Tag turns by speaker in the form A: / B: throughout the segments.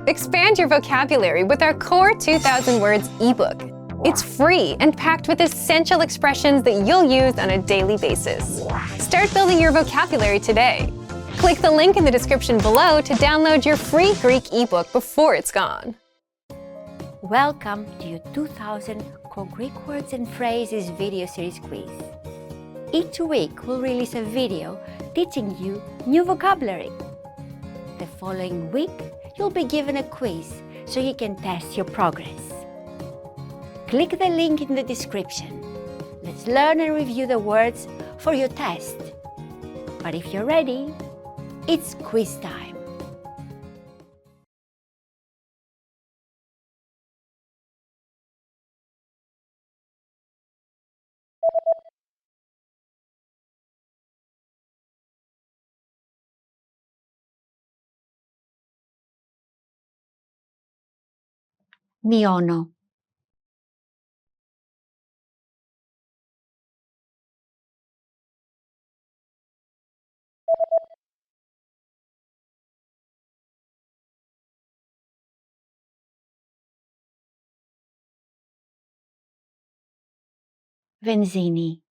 A: Expand your vocabulary with our Core 2000 Words ebook. It's free and packed with essential expressions that you'll use on a daily basis. Start building your vocabulary today. Click the link in the description below to download your free Greek ebook before it's gone.
B: Welcome to your 2000 Core Greek Words and Phrases video series quiz. Each week we'll release a video teaching you new vocabulary. The following week you'll be given a quiz so you can test your progress. Click the link in the description. Let's learn and review the words for your test. But if you're ready, it's quiz time. Μειώνω. Βενζίνη.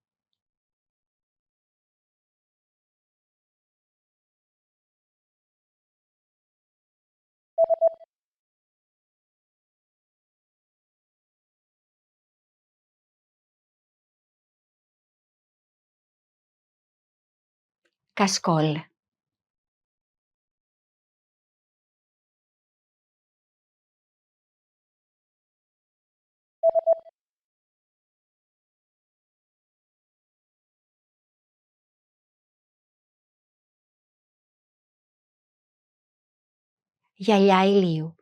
B: Κασκόλ. Γυαλιά ηλίου.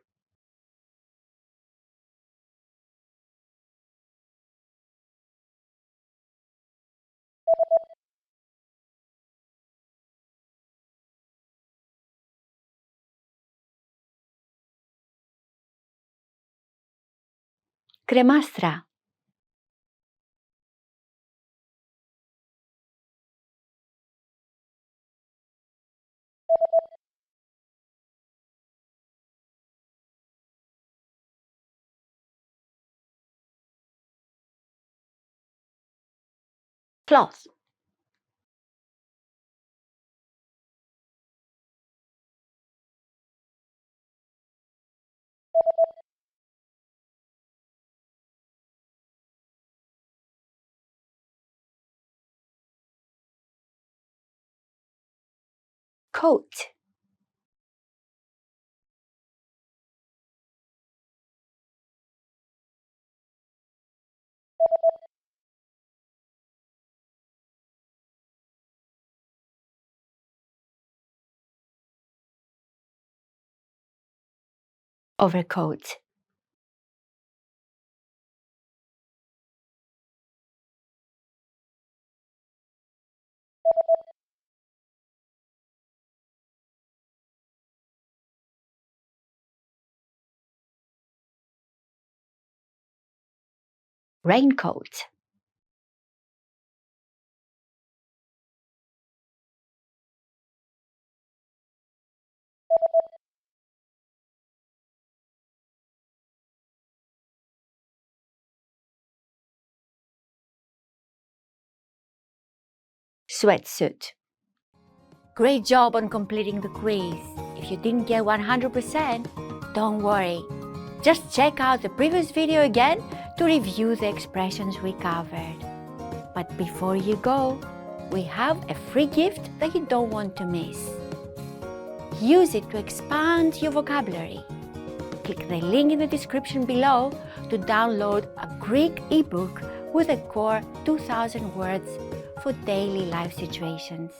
B: Κρεμάστρα. Cloth. Coat. Overcoat. Raincoat. Sweatsuit. Great job on completing the quiz. If you didn't get 100%, don't worry. Just check out the previous video again to review the expressions we covered. But before you go, we have a free gift that you don't want to miss. Use it to expand your vocabulary. Click the link in the description below to download a Greek ebook with a core 2000 words for daily life situations.